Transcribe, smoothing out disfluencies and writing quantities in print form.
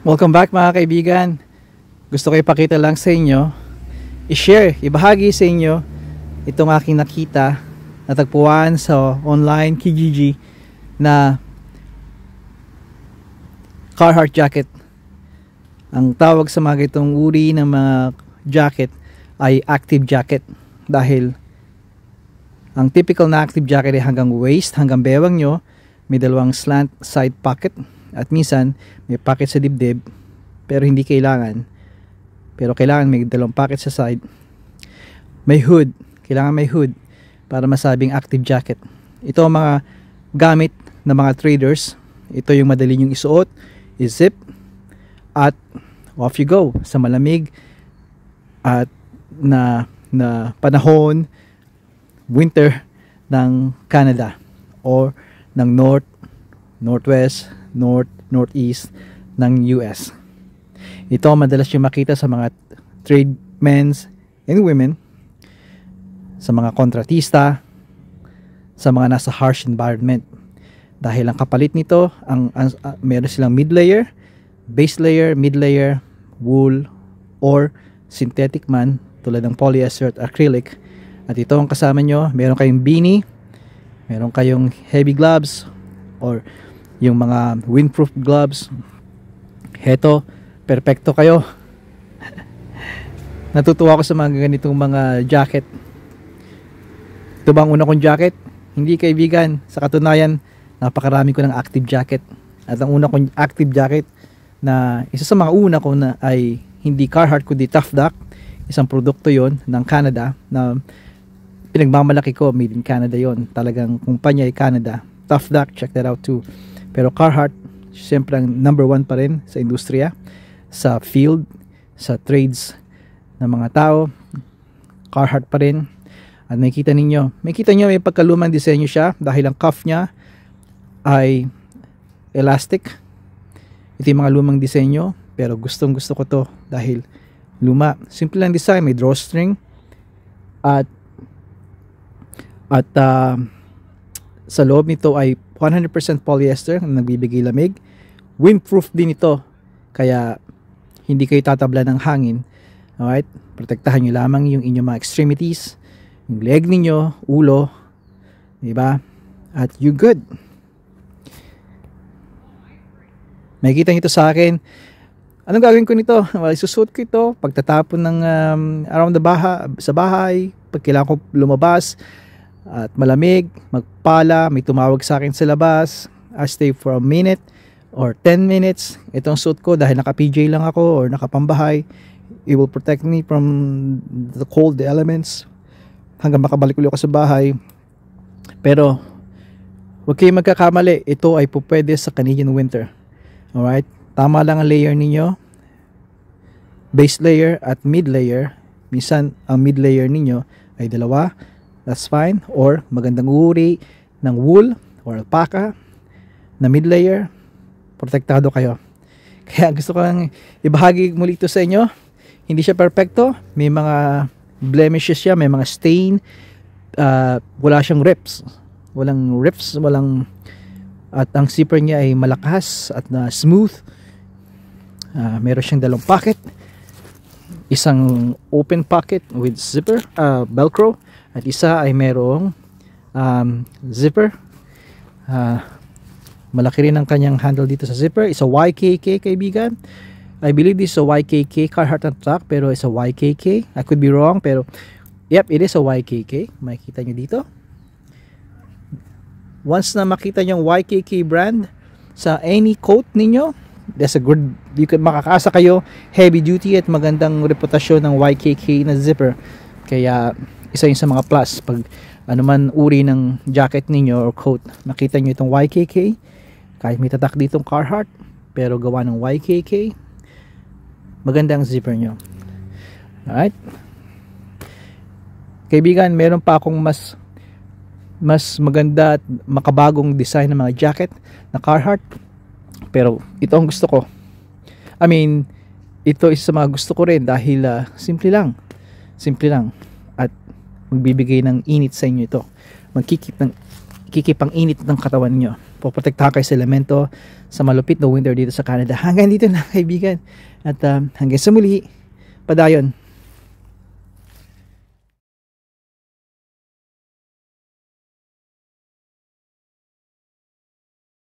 Welcome back mga kaibigan. Gusto ko ipakita lang sa inyo, i-share, ibahagi sa inyo itong aking nakita, natagpuan sa online Kijiji na Carhartt jacket. Ang tawag sa mga itong uri ng mga jacket ay active jacket dahil ang typical na active jacket ay hanggang waist, hanggang bewang nyo, may dalawang slant side pocket at minsan may pocket sa dibdib, pero hindi kailangan. Pero kailangan may dalawang pocket sa side. May hood, kailangan may hood para masabing active jacket. Ito ang mga gamit ng mga traders. Ito yung madali nyong isuot, i-zip at off you go sa malamig at na panahon, winter ng Canada or ng North, Northwest, North, Northeast ng US. Ito madalas yung makita sa mga trade men's and women, sa mga kontratista, sa mga nasa harsh environment. Dahil ang kapalit nito, meron silang mid-layer, base layer, mid-layer, wool, or synthetic man tulad ng polyester at acrylic. At ito ang kasama nyo, meron kayong beanie, meron kayong heavy gloves or yung mga windproof gloves. Heto, perfecto kayo. Natutuwa ako sa mga ganitong mga jacket. Ito bang una kong jacket? Hindi kaibigan, sa katunayan napakarami ko ng active jacket. At ang una kong active jacket na isa sa mga una ko na ay hindi Carhartt kundi Tough Duck. Isang produkto yon ng Canada na pinagmamalaki ko, made in Canada yon. Talagang kumpanya ay Canada. Tough Duck, check that out too. Pero Carhartt, siyempre ang number one pa rin sa industriya, sa field, sa trades ng mga tao. Carhartt pa rin. At makikita nyo may pagkalumang disenyo siya dahil ang cuff niya ay elastic. Ito yung mga lumang disenyo, pero gustong gusto ko to dahil luma. Simple lang design, may drawstring at sa loob nito ay 100% polyester na nagbibigay lamig. Windproof din ito, kaya hindi kayo tatabla ng hangin. Alright? Protektahan nyo lamang yung inyong mga extremities, yung leg ninyo, ulo, diba? At you good. Makikita nyo ito sa akin. Anong gagawin ko nito? Well, isusuot ko ito pagtatapon ng around sa bahay, pag kailangan ko lumabas at malamig, magpala, may tumawag sa akin sa labas, I stay for a minute or 10 minutes. Itong suit ko dahil naka PJ lang ako or nakapambahay, it will protect me from the cold, the elements, hanggang makabalik ulit ako sa bahay. Pero huwag kayong magkakamali, ito ay pupwede sa Canadian winter. Alright? Tama lang ang layer ninyo, base layer at mid layer. Minsan ang mid layer ninyo ay dalawa, that's fine. Or magandang uri ng wool or alpaca na mid layer, protektado kayo. Kaya gusto ko lang ibahagi muli ito sa inyo. Hindi siya perfecto, may mga blemishes siya, may mga stain, wala siyang rips, at ang zipper niya ay malakas at smooth. Meron siyang dalawang pocket, isang open pocket with zipper, velcro, at isa ay merong zipper. Malaki rin ang kanyang handle dito sa zipper. Isa YKK kaibigan. I believe this is a YKK Carhartt and truck, pero it's a YKK. I could be wrong, pero yep, it is a YKK. Makikita nyo dito. Once na makita nyo yung YKK brand sa any coat ninyo, that's a good, makakaasa kayo, heavy duty at magandang reputasyon ng YKK na zipper. Kaya isa yun sa mga plus pag anuman uri ng jacket ninyo or coat, makita nyo itong YKK, kahit may tatak ditong Carhartt pero gawa ng YKK, maganda ang zipper nyo. Alright, kaibigan, meron pa akong mas maganda at makabagong design ng mga jacket na Carhartt, pero ito ang gusto ko. I mean, ito isa sa mga gusto ko rin dahil simple lang at magbibigay ng init sa inyo ito. Magkikip ang init ng katawan nyo. poprotektahan kayo sa elemento, sa malupit na winter dito sa Canada. Hanggang dito na kaibigan. At hanggang sa muli, padayon.